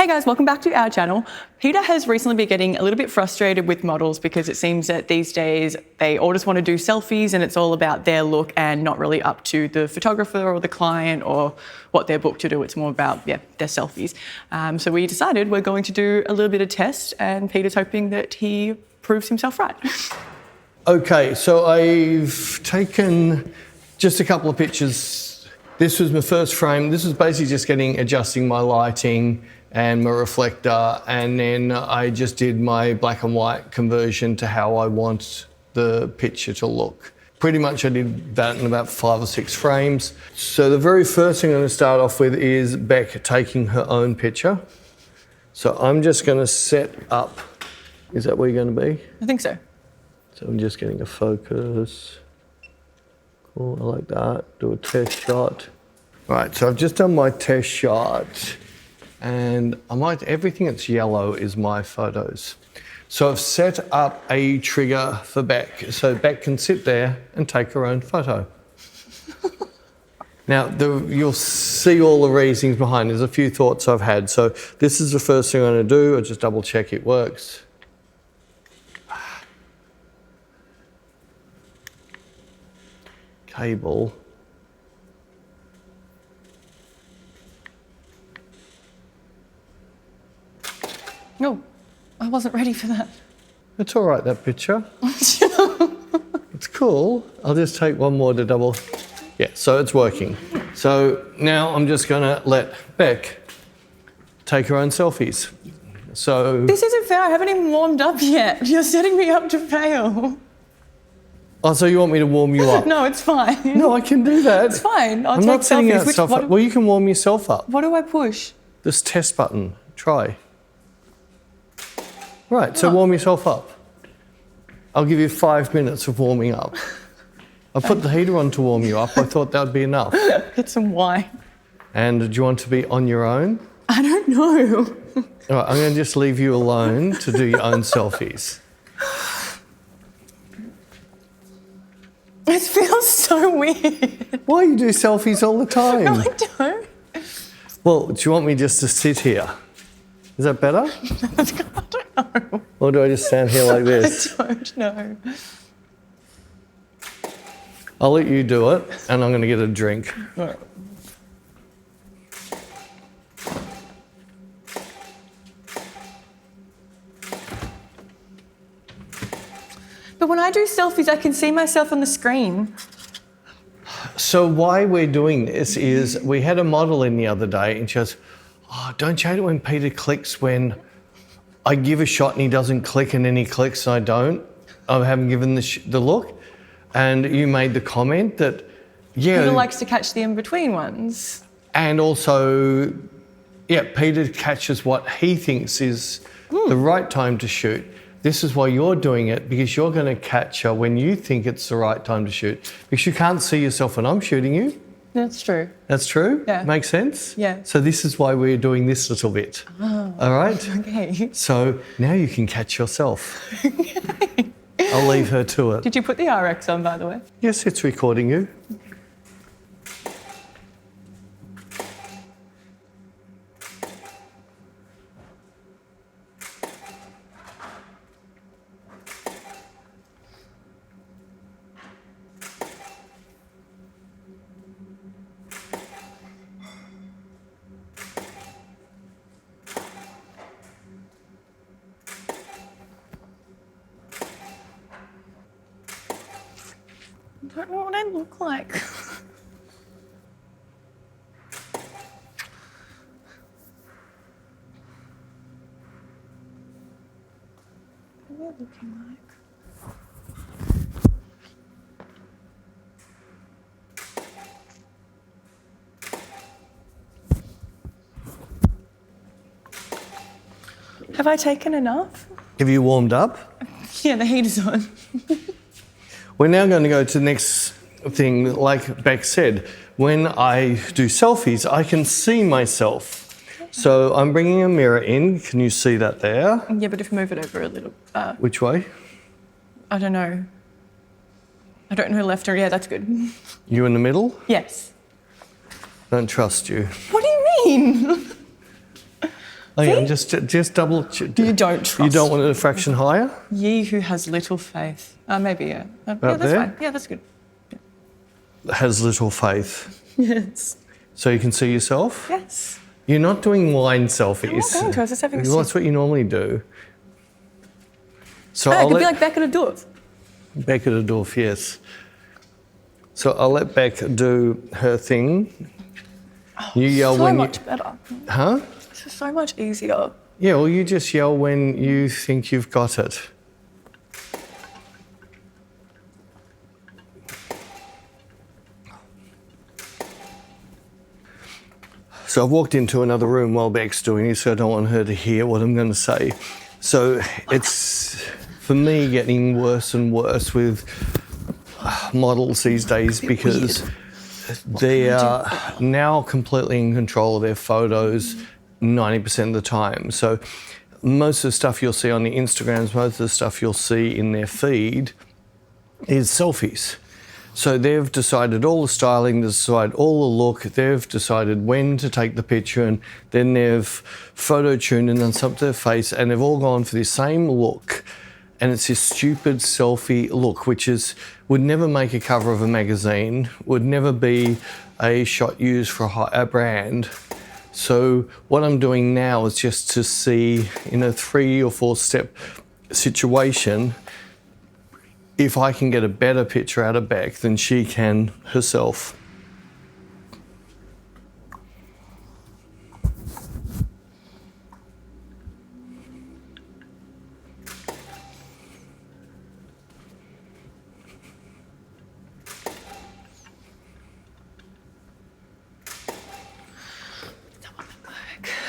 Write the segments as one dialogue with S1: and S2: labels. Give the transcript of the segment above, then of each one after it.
S1: Hey guys, welcome back to our channel. Peter has recently been getting a little bit frustrated with models because it seems that these days they all just want to do selfies and it's all about their look and not really up to the photographer or the client or what they're booked to do. It's more about, their selfies. So we decided we're going to do a little bit of test and Peter's hoping that he proves himself right.
S2: Okay, so I've taken just a couple of pictures. This was my first frame. This was basically just adjusting my lighting and my reflector, and then I just did my black and white conversion to how I want the picture to look. Pretty much I did that in about 5 or 6 frames. So the very first thing I'm going to start off with is Beck taking her own picture. So I'm just going to set up, is that where you're going to be?
S1: I think so.
S2: So I'm just getting a focus. Cool, I like that. Do a test shot. Right, so I've just done my test shot. And everything that's yellow is my photos. So I've set up a trigger for Beck, so Beck can sit there and take her own photo. Now, you'll see all the reasonings behind. There's a few thoughts I've had. So this is the first thing I'm going to do. I'll just double check it works. Cable.
S1: No, I wasn't ready for that.
S2: It's all right, that picture. It's cool. I'll just take one more to double. Yeah, so it's working. So now I'm just gonna let Beck take her own selfies. So
S1: this isn't fair, I haven't even warmed up yet. You're setting me up to fail.
S2: Oh, so you want me to warm you up?
S1: No, it's fine.
S2: No, I can do that.
S1: It's fine,
S2: I'm not setting yourself up. Well, you can warm yourself up.
S1: What do I push?
S2: This test button, try. Right, so warm yourself up. I'll give you 5 minutes of warming up. I put the heater on to warm you up. I thought that would be enough.
S1: Get some wine.
S2: And do you want to be on your own?
S1: I don't know.
S2: All right, I'm going to just leave you alone to do your own selfies.
S1: It feels so weird.
S2: Why you do selfies all the time?
S1: No, I don't.
S2: Well, do you want me just to sit here? Is that better?
S1: I don't know.
S2: Or do I just stand here like this?
S1: I don't know.
S2: I'll let you do it, and I'm going to get a drink.
S1: All right. But when I do selfies, I can see myself on the screen.
S2: So why we're doing this is we had a model in the other day, and she goes, "Oh, don't you hate it when Peter clicks when I give a shot and he doesn't click and then he clicks and I don't? I haven't given the look." And you made the comment that, yeah.
S1: Peter likes to catch the in-between ones.
S2: And also, yeah, Peter catches what he thinks is the right time to shoot. This is why you're doing it, because you're going to catch her when you think it's the right time to shoot. Because you can't see yourself when I'm shooting you.
S1: That's true.
S2: That's true?
S1: Yeah.
S2: Makes sense?
S1: Yeah.
S2: So this is why we're doing this little bit. Oh, all right?
S1: Okay.
S2: So now you can catch yourself. Okay. I'll leave her to it.
S1: Did you put the RX on, by the way?
S2: Yes, it's recording you.
S1: I don't know what I look like. What am I looking like? Have I taken enough?
S2: Have you warmed up?
S1: Yeah, the heater's on.
S2: We're now going to go to the next thing. Like Beck said, when I do selfies, I can see myself. So I'm bringing a mirror in. Can you see that there?
S1: Yeah, but if you move it over a little.
S2: Which way?
S1: I don't know. I don't know left or yeah, that's good.
S2: You in the middle?
S1: Yes.
S2: Don't trust you.
S1: What do you mean?
S2: Oh yeah, I'm
S1: See?
S2: just double.
S1: You don't trust.
S2: You don't want it a fraction higher?
S1: Ye who has little faith. Maybe, yeah. Yeah, that's
S2: there?
S1: fine. Yeah, that's good.
S2: Has little faith.
S1: Yes.
S2: So you can see yourself?
S1: Yes.
S2: You're not doing wine selfies.
S1: I'm not going to. I was just having a
S2: That's
S1: sip.
S2: what you normally do. So
S1: Oh,
S2: I'll
S1: it could be
S2: let
S1: like Beck at a dwarf.
S2: Beck at a dwarf, yes. So I'll let Beck do her thing. You yell
S1: So
S2: when
S1: much better.
S2: Huh?
S1: This is so much easier.
S2: Yeah, well, you just yell when you think you've got it. So I've walked into another room while Beck's doing it, so I don't want her to hear what I'm going to say. So it's, for me, getting worse and worse with models these days because they are now completely in control of their photos 90% of the time. So most of the stuff you'll see on the Instagrams, most of the stuff you'll see in their feed is selfies. So they've decided all the styling, they've decided all the look, they've decided when to take the picture, and then they've photo tuned and done something to their face, and they've all gone for the same look. And it's this stupid selfie look, which would never make a cover of a magazine, would never be a shot used for a brand. So what I'm doing now is just to see in a 3 or 4 step situation if I can get a better picture out of Beck than she can herself.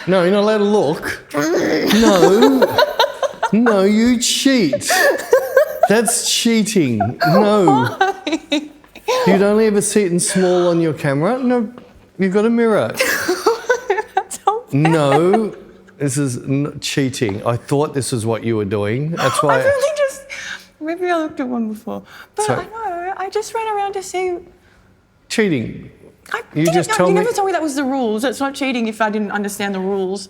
S2: No, you're not allowed to look. No. No, you cheat. That's cheating. No.
S1: Why?
S2: You'd only ever see it in small on your camera. No, you've got a mirror.
S1: That's so bad.
S2: No, this is cheating. I thought this is what you were doing. That's why.
S1: I really just, maybe I looked at one before. But
S2: So-
S1: I know, I just ran around to see.
S2: Cheating.
S1: You
S2: just tell
S1: you
S2: me-
S1: never told me that was the rules. It's not cheating if I didn't understand the rules.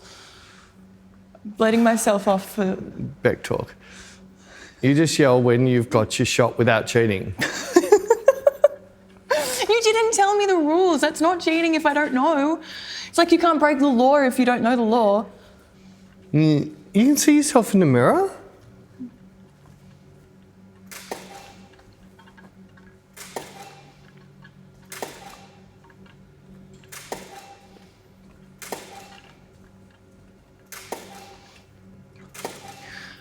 S1: Letting myself off for.
S2: Beck talk. You just yell when you've got your shot without cheating.
S1: You didn't tell me the rules. That's not cheating if I don't know. It's like you can't break the law if you don't know the law.
S2: You can see yourself in the mirror.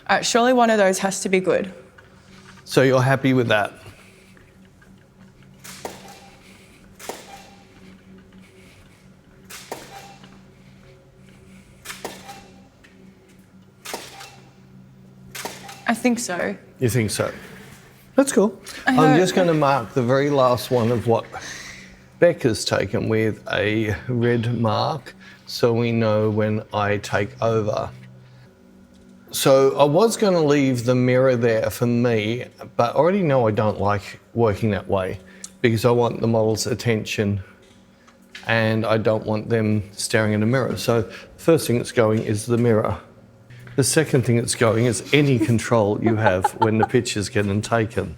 S1: All right, surely one of those has to be good.
S2: So you're happy with that?
S1: I think so.
S2: You think so? That's cool.
S1: I
S2: I'm
S1: know.
S2: just going to mark the very last one of what Beck has taken with a red mark so we know when I take over. So I was going to leave the mirror there for me, but I already know I don't like working that way because I want the model's attention and I don't want them staring at a mirror. So the first thing that's going is the mirror. The second thing that's going is any control you have when the picture's getting taken.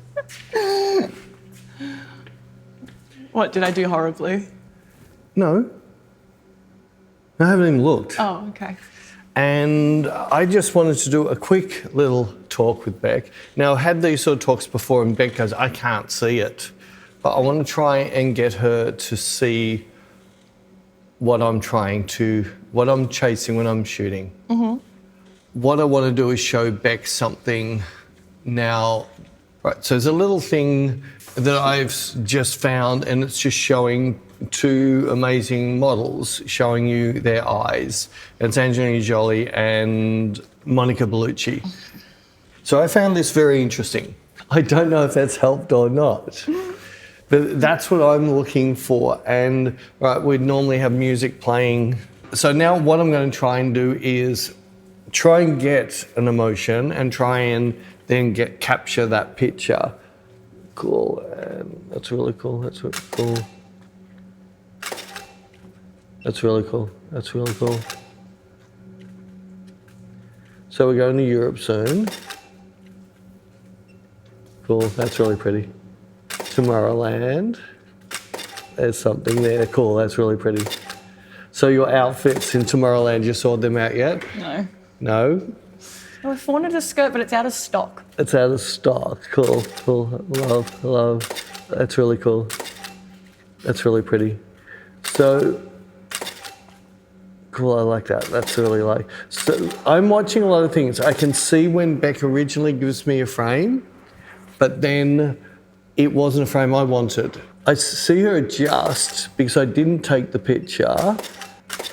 S1: What, did I do horribly?
S2: No. I haven't even looked.
S1: Oh, okay.
S2: And I just wanted to do a quick little talk with Beck. Now, I've had these sort of talks before and Beck goes, I can't see it. But I want to try and get her to see what I'm chasing when I'm shooting. Mm-hmm. What I want to do is show Beck something now. Right, so there's a little thing that I've just found and it's just showing 2 amazing models, showing you their eyes. It's Angelina Jolie and Monica Bellucci. So I found this very interesting. I don't know if that's helped or not, but that's what I'm looking for. And right, we'd normally have music playing. So now what I'm going to try and do is try and get an emotion and try and then capture that picture. Cool, that's really cool, that's really cool. That's really cool, that's really cool. So we're going to Europe soon. Cool, that's really pretty. Tomorrowland. There's something there. Cool, that's really pretty. So your outfits in Tomorrowland, you sorted them out yet?
S1: No.
S2: No?
S1: I wanted a skirt, but it's out of stock.
S2: It's out of stock. Cool, cool. Love. That's really cool. That's really pretty. So, cool, I like that. That's really like. So I'm watching a lot of things. I can see when Beck originally gives me a frame, but then it wasn't a frame I wanted. I see her adjust because I didn't take the picture.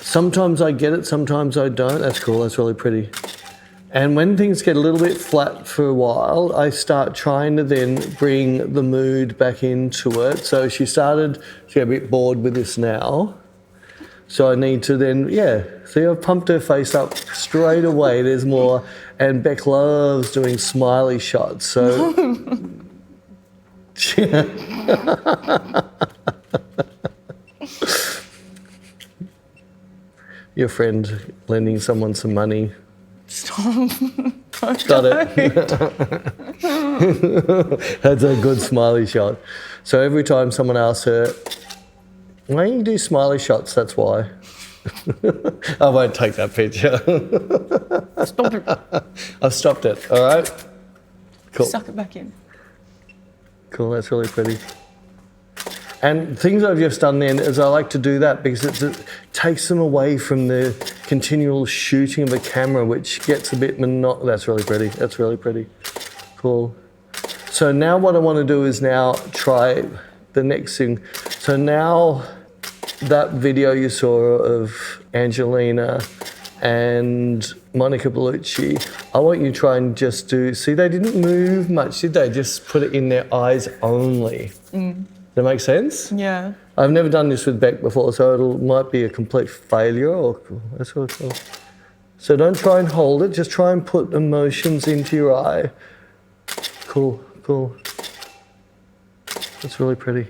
S2: Sometimes I get it, sometimes I don't. That's cool, that's really pretty. And when things get a little bit flat for a while, I start trying to then bring the mood back into it. So she got a bit bored with this now. So I need to then, see, I've pumped her face up straight away. There's more. And Beck loves doing smiley shots. So, your friend lending someone some money.
S1: Stop.
S2: Got it. That's a good smiley shot. So every time someone asks her, why don't you do smiley shots? That's why. I won't take that picture.
S1: Stop it.
S2: I've stopped it, all right? Cool.
S1: Suck it back in.
S2: Cool, that's really pretty. And things I've just done then is I like to do that because it takes them away from the continual shooting of a camera, which gets a bit monotonous. That's really pretty. That's really pretty. Cool. So now what I want to do is now try the next thing. So now that video you saw of Angelina and Monica Bellucci, I want you to try and just do, see, they didn't move much, did they? Just put it in their eyes only. That make sense?
S1: Yeah.
S2: I've never done this with Beck before, so it might be a complete failure. Or that's really cool. So don't try and hold it, just try and put emotions into your eye. Cool, cool. That's really pretty.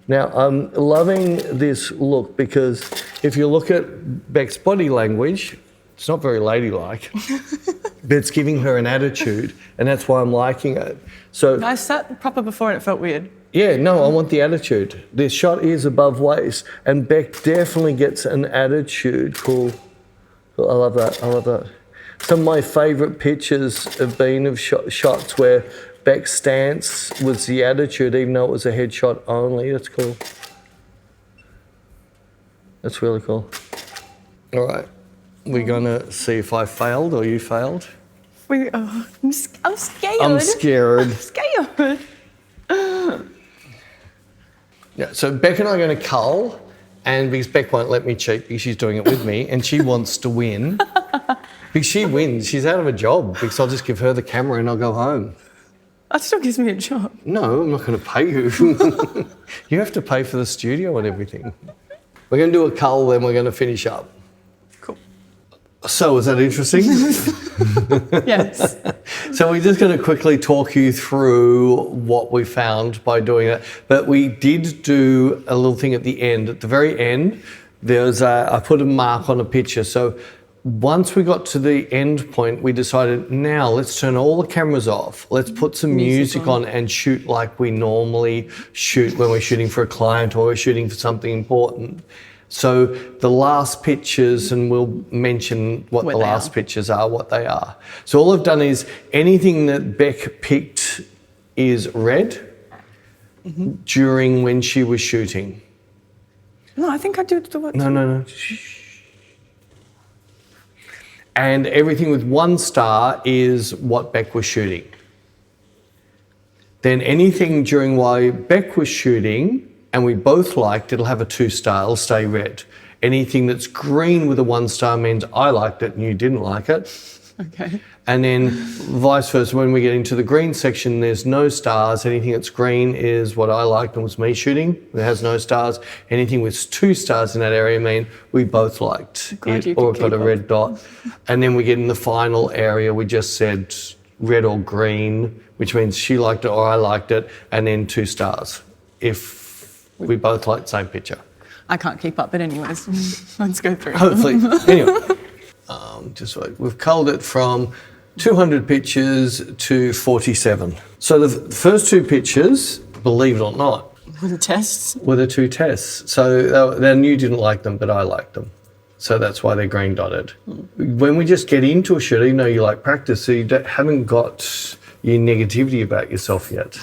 S2: Now, I'm loving this look because if you look at Beck's body language, it's not very ladylike, but it's giving her an attitude, and that's why I'm liking it. So
S1: I sat proper before and it felt weird.
S2: yeah, no, I want the attitude. The shot is above waist, and Beck definitely gets an attitude. Cool. I love that. I love that. Some of my favourite pictures have been of shots where Beck's stance was the attitude, even though it was a headshot only. That's cool. That's really cool. All right. We're going to see if I failed or you failed.
S1: I'm scared.
S2: I'm scared.
S1: I'm scared.
S2: Yeah, so Beck and I are going to cull, and because Beck won't let me cheat because she's doing it with me, and she wants to win. Because she wins, she's out of a job because I'll just give her the camera and I'll go home.
S1: That still gives me a job.
S2: No, I'm not going to pay you. You have to pay for the studio and everything. We're going to do a cull, then we're going to finish up.
S1: Cool.
S2: So, was that interesting?
S1: Yes.
S2: So we're just going to quickly talk you through what we found by doing that. But we did do a little thing at the end. At the very end, I put a mark on a picture. So once we got to the end point, we decided, now let's turn all the cameras off. Let's put some music on and shoot like we normally shoot when we're shooting for a client or we're shooting for something important. So the last pictures, and we'll mention what the last pictures are, what they are. So all I've done is anything that Beck picked is red during when she was shooting.
S1: No, I think I do the what?
S2: No. And everything with 1 star is what Beck was shooting. Then anything during while Beck was shooting and we both liked, it'll have a 2 star, it'll stay red. Anything that's green with a 1 star means I liked it and you didn't like it.
S1: Okay.
S2: And then vice versa, when we get into the green section, there's no stars. Anything that's green is what I liked and was me shooting. It has no stars. Anything with 2 stars in that area mean we both liked it or got a red dot. And then we get in the final area, we just said red or green, which means she liked it or I liked it, and then 2 stars if we both liked the same picture.
S1: I can't keep up, but anyways, let's go through.
S2: Hopefully. Anyway. just wait. We've culled it from 200 pictures to 47. So the first two pictures, believe it or not,
S1: Tests.
S2: were the two tests. So then you didn't like them, but I liked them. So that's why they're green dotted. When we just get into a shoot, even though you like practice, so you haven't got your negativity about yourself yet.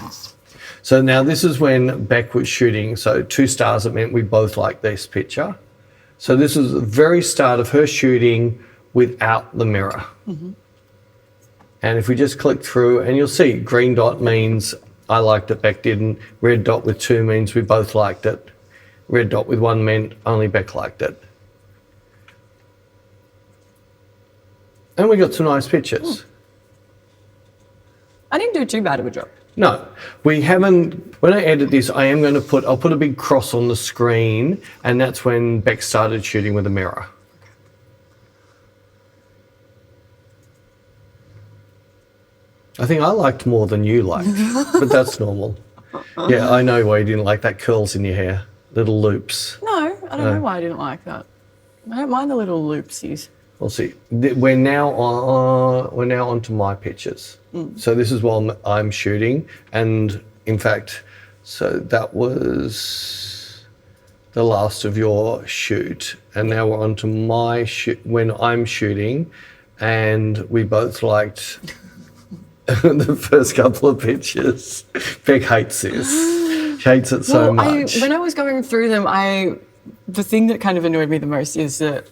S2: So now this is when Beck was shooting. So 2 stars, it meant we both liked this picture. So this is the very start of her shooting without the mirror. And if we just click through, and you'll see green dot means I liked it, Beck didn't. Red dot with 2 means we both liked it. Red dot with 1 meant only Beck liked it. And we got some nice pictures.
S1: I didn't do too bad of a job.
S2: No, we haven't. When I edit this, I am going to I'll put a big cross on the screen, and that's when Beck started shooting with a mirror. I think I liked more than you liked, but that's normal. Yeah, I know why you didn't like that, curls in your hair, little loops.
S1: No, I don't know why I didn't like that. I don't mind the little loopsies.
S2: We'll see. We're now on to my pictures. So this is while I'm shooting, and in fact, so that was the last of your shoot, and now we're on to my shoot when I'm shooting, and we both liked the first couple of pictures. Beck hates this. She hates it so much.
S1: When I was going through them, the thing that kind of annoyed me the most is that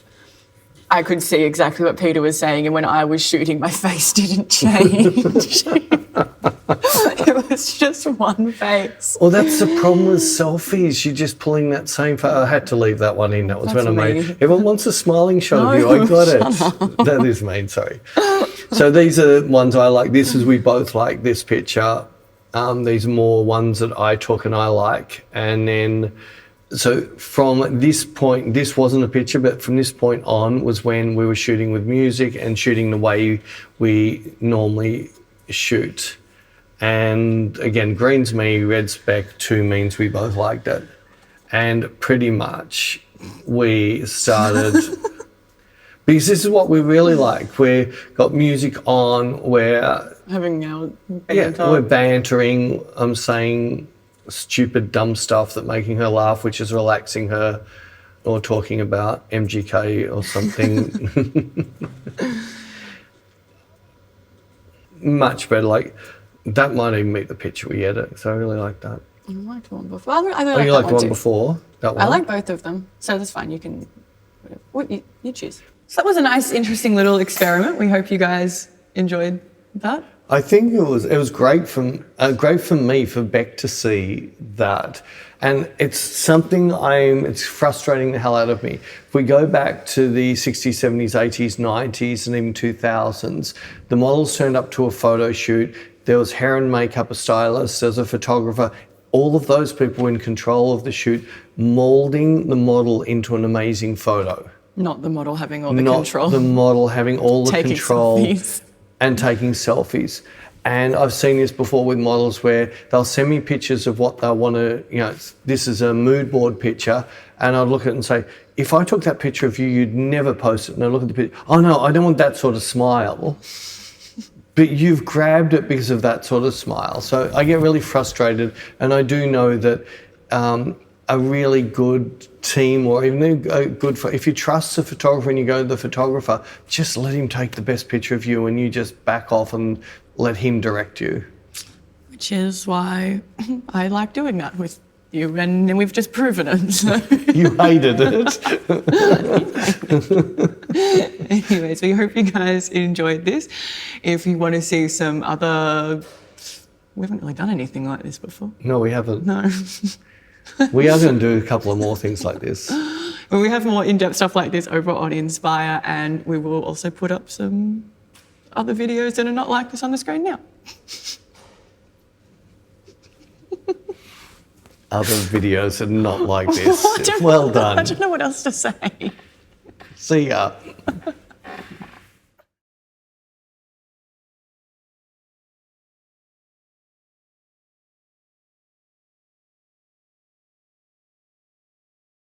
S1: I could see exactly what Peter was saying, and when I was shooting, my face didn't change. It was just one face.
S2: Well, that's the problem with selfies. You're just pulling that same photo. I had to leave that one in. That was
S1: That's
S2: when I made.
S1: mean.
S2: Everyone wants a smiling shot of you. I got it. That is mean. Sorry. So these are ones I like. This is we both like this picture. These are more ones that I took and I like, and then. So from this point, this wasn't a picture, but from this point on was when we were shooting with music and shooting the way we normally shoot. And again, green's me, red's Beck, 2 means we both liked it. And pretty much we started, because this is what we really like. We've got music on, we're
S1: Having our banter.
S2: we're bantering, I'm saying stupid dumb stuff that making her laugh, which is relaxing her, or talking about MGK or something. Much better. Like that might even meet the picture we edit, so I really like that.
S1: I liked one before. I really
S2: Oh,
S1: like
S2: you
S1: that
S2: liked
S1: one
S2: one
S1: too.
S2: before? That one?
S1: I like both of them, so that's fine. You can, you choose. So that was a nice, interesting little experiment. We hope you guys enjoyed that.
S2: I think it was great for me, for Beck to see that, and it's something it's frustrating the hell out of me. If we go back to the 60s, 70s, 80s, 90s, and even 2000s, the models turned up to a photo shoot. There was hair and makeup, a stylist, there's a photographer. All of those people were in control of the shoot, molding the model into an amazing photo.
S1: Not the model having all the
S2: Not
S1: control.
S2: the model having all the
S1: Taking
S2: control.
S1: selfies.
S2: And taking selfies. And I've seen this before with models where they'll send me pictures of what they want to, this is a mood board picture, and I'll look at it and say, if I took that picture of you, you'd never post it. And I look at the picture, oh no, I don't want that sort of smile. But you've grabbed it because of that sort of smile. So I get really frustrated, and I do know that a really good team, or even a good, if you trust the photographer and you go to the photographer, just let him take the best picture of you and you just back off and let him direct you.
S1: Which is why I like doing that with you, and we've just proven it. So.
S2: You hated it.
S1: Anyways, we hope you guys enjoyed this. If you want to see some other, we haven't really done anything like this before.
S2: No, we haven't.
S1: No.
S2: We are going to do a couple of more things like this.
S1: Well, we have more in-depth stuff like this over on Inspire, and we will also put up some other videos that are not like this on the screen now.
S2: Other videos are not like this. Well done.
S1: I don't know what else to say.
S2: See ya.